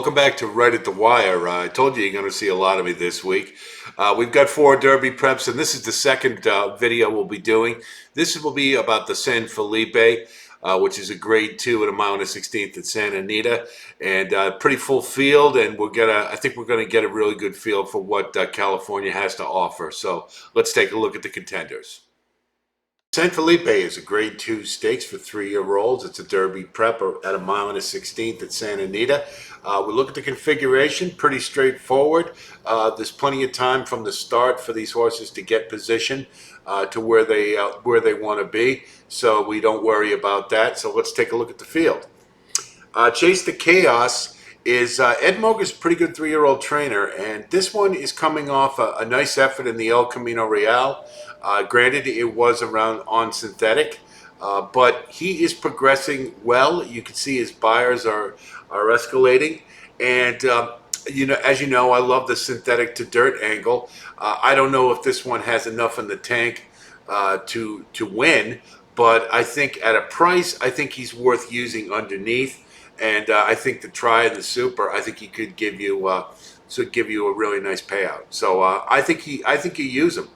Welcome back to Right at the Wire. I told you you're going to see a lot of me this week. We've got 4 Derby preps, and this is the second video we'll be doing. This will be about the San Felipe, which is a grade 2 at a mile and a 16th at Santa Anita, and pretty full field. And I think we're going to get a really good feel for what California has to offer. So let's take a look at the contenders. San Felipe is a grade 2 stakes for 3-year-olds. It's a Derby prep at a mile and a 16th at Santa Anita. We look at the configuration, pretty straightforward. There's plenty of time from the start for these horses to get position to where they want to be, so we don't worry about that. So let's take a look at the field. Chase the Chaos is Ed Moger's pretty good 3-year-old trainer, and this one is coming off a nice effort in the El Camino Real. Granted, it was around on synthetic, but he is progressing well. You can see his buyers are escalating, and as you know, I love the synthetic to dirt angle. I don't know if this one has enough in the tank to win, but I think at a price, I think he's worth using underneath. And I think the try and the super, I think he could give you a really nice payout. So I think you use him.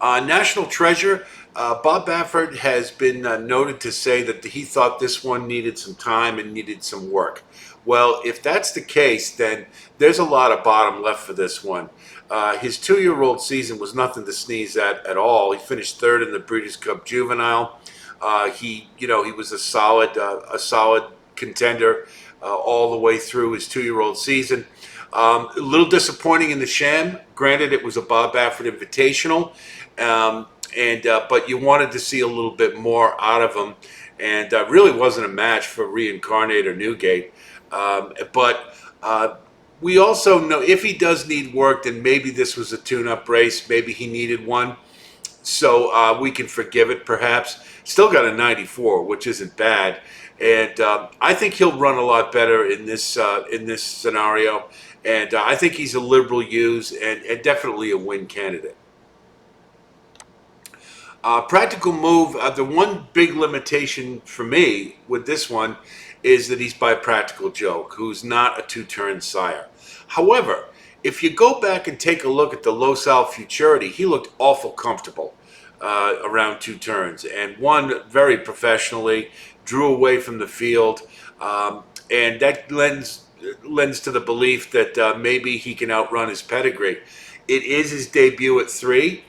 National Treasure, Bob Baffert has been noted to say that he thought this one needed some time and needed some work. Well, if that's the case, then there's a lot of bottom left for this one. His 2-year-old season was nothing to sneeze at all. He finished 3rd in the Breeders' Cup Juvenile. He was a solid contender all the way through his 2-year-old season. A little disappointing in the Sham. Granted, it was a Bob Baffert Invitational, but you wanted to see a little bit more out of him, and really wasn't a match for Reincarnate or Newgate. We also know if he does need work, then maybe this was a tune-up race. Maybe he needed one. So we can forgive it, perhaps. Still got a 94, which isn't bad, and I think he'll run a lot better in this scenario. And I think he's a liberal use and definitely a win candidate. Practical Move. The one big limitation for me with this one is that he's by Practical Joke, who's not a 2-turn sire. However, if you go back and take a look at the Los Al Futurity, he looked awful comfortable around 2 turns and won very professionally, drew away from the field, and that lends to the belief that maybe he can outrun his pedigree. It is his debut at 3,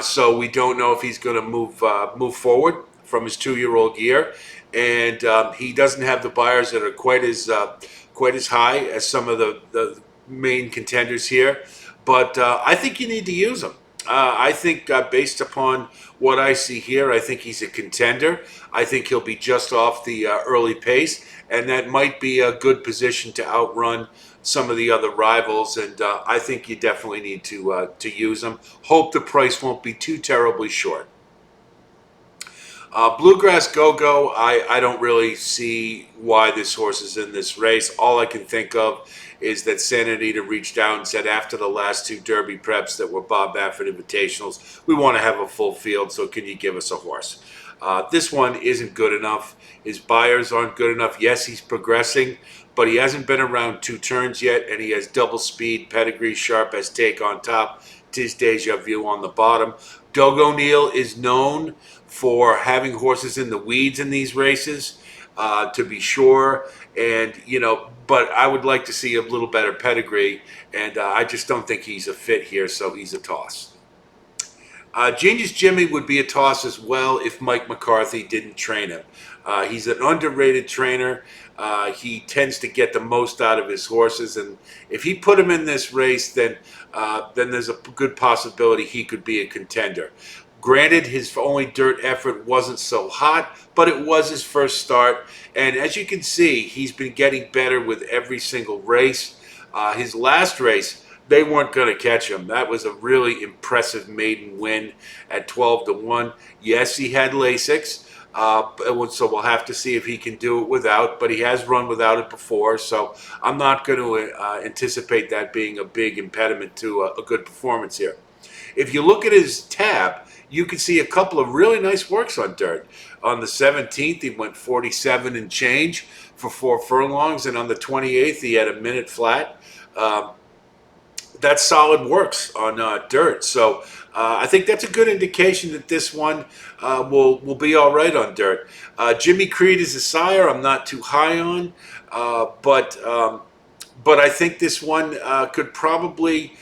so we don't know if he's going to move forward from his 2-year-old year, and he doesn't have the buyers that are quite as high as some of the main contenders here, but I think you need to use him. I think based upon what I see here, I think he's a contender. I think he'll be just off the early pace, and that might be a good position to outrun some of the other rivals, and I think you definitely need to use him. Hope the price won't be too terribly short. Bluegrass Go-Go, I don't really see why this horse is in this race. All I can think of is that Santa Anita reached out and said after the last 2 Derby preps that were Bob Baffert Invitationals, we want to have a full field, so can you give us a horse? This one isn't good enough. His buyers aren't good enough. Yes, he's progressing, but he hasn't been around 2 turns yet, and he has double speed, pedigree, sharp as take on top, tis deja vu on the bottom. Doug O'Neill is known for having horses in the weeds in these races, to be sure, and but I would like to see a little better pedigree, and I just don't think he's a fit here, so he's a toss. Genius Jimmy would be a toss as well if Mike McCarthy didn't train him. He's an underrated trainer. He tends to get the most out of his horses, and if he put him in this race, then there's a good possibility he could be a contender. Granted, his only dirt effort wasn't so hot, but it was his first start. And as you can see, he's been getting better with every single race. His last race, they weren't going to catch him. That was a really impressive maiden win at 12-1. Yes, he had Lasix, so we'll have to see if he can do it without, but he has run without it before, so I'm not going to anticipate that being a big impediment to a good performance here. If you look at his tab, you can see a couple of really nice works on dirt. On the 17th, he went 47 and change for 4 furlongs, and on the 28th, he had a minute flat. Um, that's solid works on dirt. So I think that's a good indication that this one will be all right on dirt. Jimmy Creed is a sire. I'm not too high on, but I think this one could probably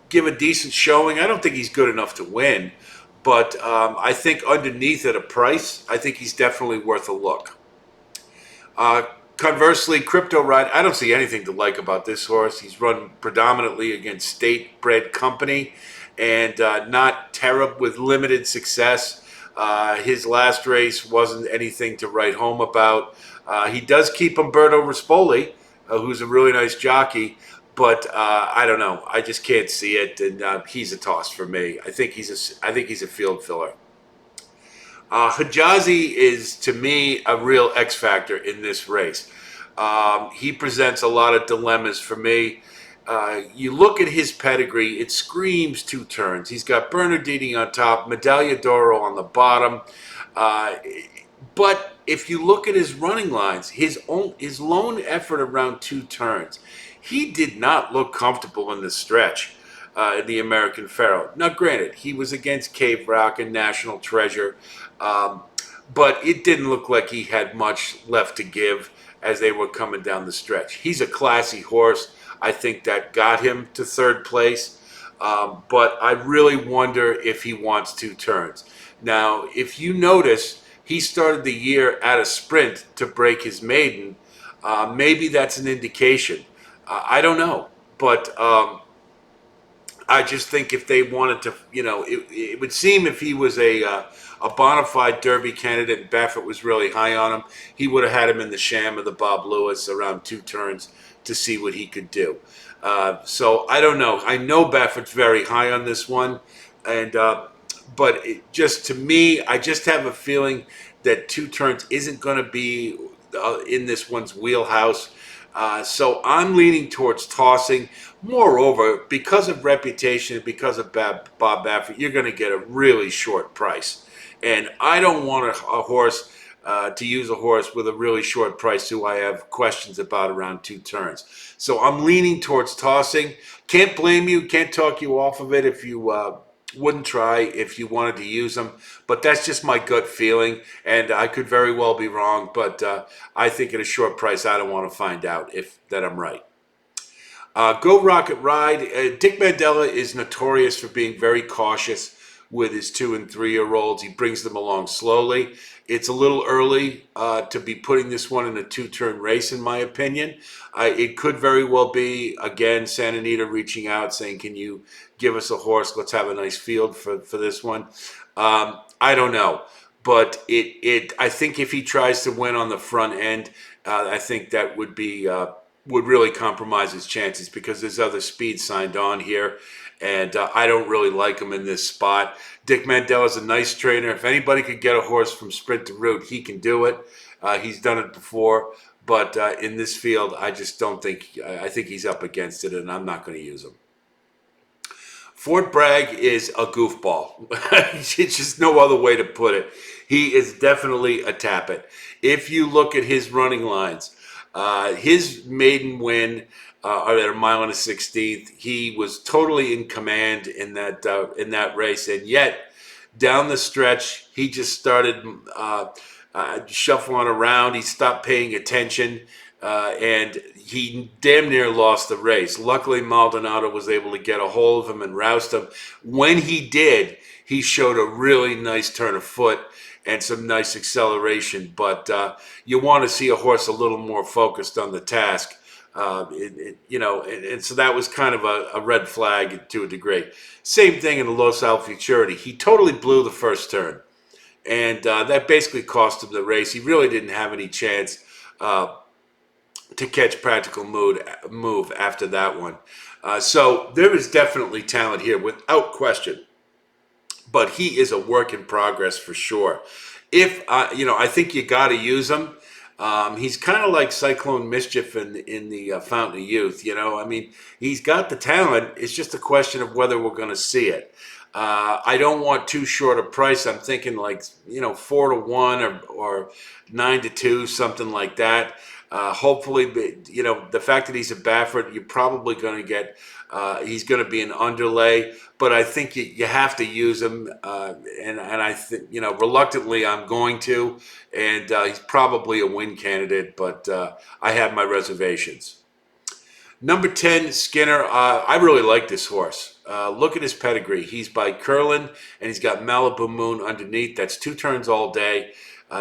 give a decent showing. I don't think he's good enough to win, but I think underneath at a price, I think he's definitely worth a look. Uh, Conversely, Crypto Ride, I don't see anything to like about this horse. He's run predominantly against state-bred company and not terrible with limited success. His last race wasn't anything to write home about. He does keep Umberto Rispoli, who's a really nice jockey, but I don't know. I just can't see it, and he's a toss for me. I think he's a field filler. Hejazi is, to me, a real X factor in this race. He presents a lot of dilemmas for me. You look at his pedigree, it screams 2 turns. He's got Bernardini on top, Medaglia d'Oro on the bottom. Uh, but if you look at his running lines, his lone effort around 2 turns, he did not look comfortable in the stretch. The American Pharaoh. Now, granted, he was against Cave Rock and National Treasure, um, but it didn't look like he had much left to give as they were coming down the stretch. He's a classy horse. I think that got him to 3rd place, but I really wonder if he wants 2 turns. Now, if you notice, he started the year at a sprint to break his maiden. Maybe that's an indication. I don't know, but I just think if they wanted to, it would seem if he was a bona fide Derby candidate and Baffert was really high on him, he would have had him in the sham of the Bob Lewis around 2 turns to see what he could do. So I don't know. I know Baffert's very high on this one, and but just to me, I just have a feeling that 2 turns isn't going to be in this one's wheelhouse. So I'm leaning towards tossing. Moreover, because of reputation, because of Bob Baffert, you're going to get a really short price. And I don't want a horse to use a horse with a really short price who I have questions about around 2 turns. So I'm leaning towards tossing. Can't blame you, can't talk you off of it if you wouldn't try if you wanted to use them. But that's just my gut feeling, and I could very well be wrong. But I think at a short price, I don't want to find out if that I'm right. Go Rocket Ride. Dick Mandela is notorious for being very cautious with his 2 and 3 year olds. He brings them along slowly. It's a little early to be putting this one in a 2 turn race, in my opinion. It could very well be, again, Santa Anita reaching out saying, can you give us a horse? Let's have a nice field for this one. I don't know. But I think if he tries to win on the front end, I think that would really compromise his chances because there's other speed signed on here, and I don't really like him in this spot. Dick Mandela's a nice trainer. If anybody could get a horse from sprint to route, he can do it. He's done it before, but in this field, I just don't think. I think he's up against it, and I'm not going to use him. Fort Bragg is a goofball. It's just no other way to put it. He is definitely a tappet. If you look at his running lines, his maiden win at a mile and a 16th, he was totally in command in that race, and yet down the stretch, he just started shuffling around. He stopped paying attention, and he damn near lost the race. Luckily, Maldonado was able to get a hold of him and roust him. When he did, he showed a really nice turn of foot and some nice acceleration. But you want to see a horse a little more focused on the task. And so that was kind of a red flag to a degree. Same thing in the Los Al Futurity. He totally blew the first turn. And that basically cost him the race. He really didn't have any chance to catch practical move after that one. So there is definitely talent here, without question. But he is a work in progress for sure. I think you got to use him. He's kind of like Cyclone Mischief in the Fountain of Youth. I mean, he's got the talent. It's just a question of whether we're going to see it. I don't want too short a price. I'm thinking like 4-1 or 9-2, something like that. Hopefully, the fact that he's a Baffert, you're probably going to get. He's going to be an underlay, but I think you have to use him, and I think reluctantly I'm going to, and he's probably a win candidate, but I have my reservations. Number 10, Skinner. I really like this horse. Look at his pedigree. He's by Curlin, and he's got Malibu Moon underneath. That's 2 turns all day.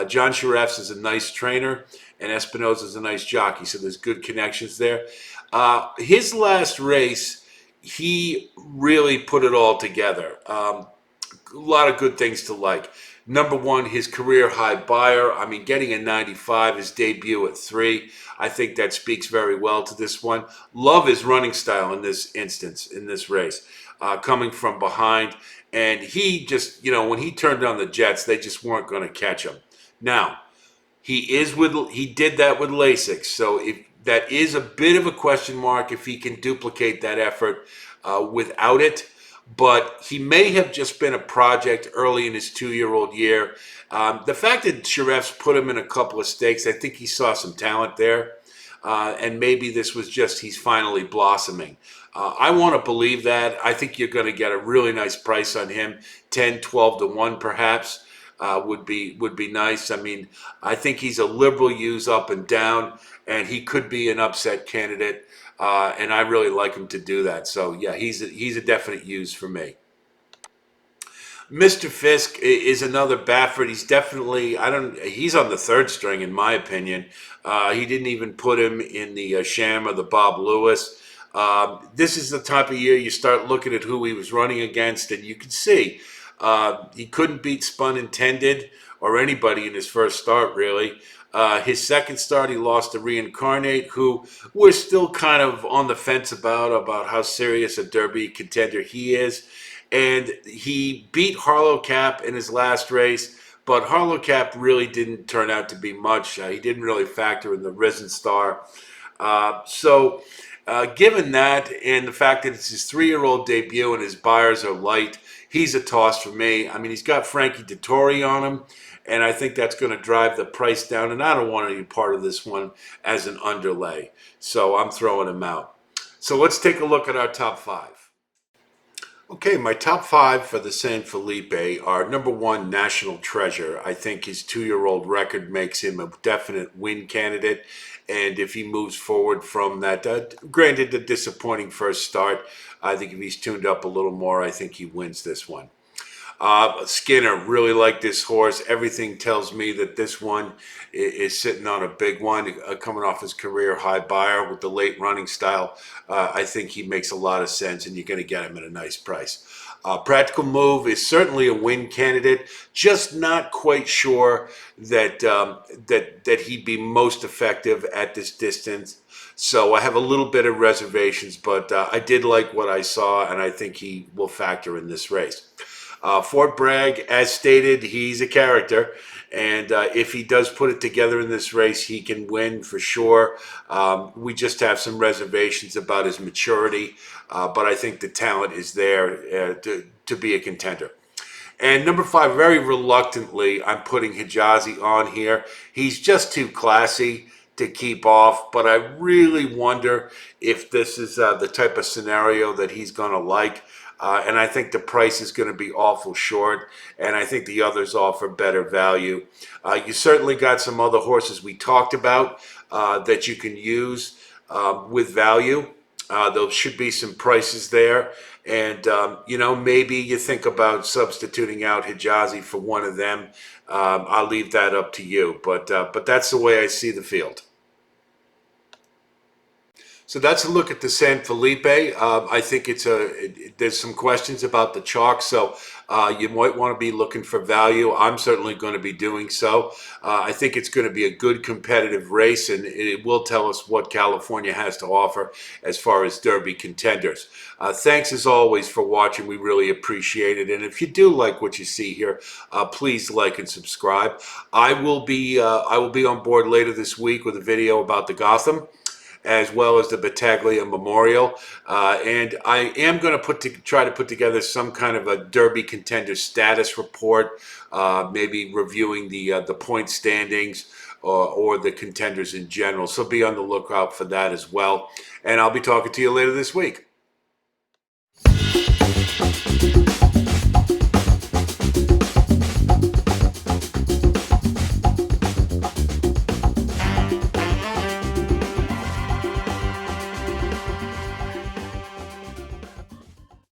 John Sharefs is a nice trainer, and Espinoza is a nice jockey, so there's good connections there. His last race, he really put it all together. A lot of good things to like. Number one, his career high buyer. I mean, getting a 95, his debut at 3. I think that speaks very well to this one. Love his running style in this instance, in this race, coming from behind. And he just, when he turned on the Jets, they just weren't going to catch him. Now, he did that with Lasix, so if that is a bit of a question mark if he can duplicate that effort without it. But he may have just been a project early in his 2-year-old year. The fact that Sharefs put him in a couple of stakes, I think he saw some talent there. And maybe this was just he's finally blossoming. I want to believe that. I think you're going to get a really nice price on him, 10, 12 to 1 perhaps. Would be nice. I mean, I think he's a liberal use up and down, and he could be an upset candidate. And I really like him to do that. So yeah, he's a definite use for me. Mr. Fisk is another Baffert. He's definitely he's on the 3rd string in my opinion. He didn't even put him in the sham or the Bob Lewis. This is the type of year you start looking at who he was running against, and you can see he couldn't beat Spun Intended or anybody in his first start, really. His second start, he lost to Reincarnate, who we're still kind of on the fence about how serious a Derby contender he is. And he beat Harlow Cap in his last race, but Harlow Cap really didn't turn out to be much. He didn't really factor in the Risen Star. Given that and the fact that it's his 3-year-old debut and his buyers are light, he's a toss for me. I mean, he's got Frankie Dettori on him, and I think that's going to drive the price down, and I don't want to be part of this one as an underlay. So I'm throwing him out. So let's take a look at our top 5. Okay, my top 5 for the San Felipe are number 1, National Treasure. I think his 2-year-old record makes him a definite win candidate. And if he moves forward from that, granted the disappointing first start, I think if he's tuned up a little more, I think he wins this one. Skinner, really like this horse. Everything tells me that this one is sitting on a big one, coming off his career high buyer with the late running style. I think he makes a lot of sense, and you're going to get him at a nice price. Practical Move is certainly a win candidate, just not quite sure that that he'd be most effective at this distance. So I have a little bit of reservations, but I did like what I saw, and I think he will factor in this race. Fort Bragg, as stated, he's a character, and if he does put it together in this race, he can win for sure. We just have some reservations about his maturity, but I think the talent is there to be a contender. And number 5, very reluctantly, I'm putting Hejazi on here. He's just too classy to keep off, but I really wonder if this is the type of scenario that he's going to like. And I think the price is going to be awful short, and I think the others offer better value. You certainly got some other horses we talked about that you can use with value. There should be some prices there, and maybe you think about substituting out Hejazi for one of them. I'll leave that up to you, but that's the way I see the field. So that's a look at the San Felipe. I think there's some questions about the chalk, so you might want to be looking for value. I'm certainly going to be doing so. I think it's going to be a good competitive race, and it will tell us what California has to offer as far as Derby contenders. Thanks as always for watching. We really appreciate it. And if you do like what you see here, please like and subscribe. I will be on board later this week with a video about the Gotham. as well as the Battaglia Memorial. And I am going to try to put together some kind of a Derby contender status report, maybe reviewing the point standings or the contenders in general. So be on the lookout for that as well. And I'll be talking to you later this week.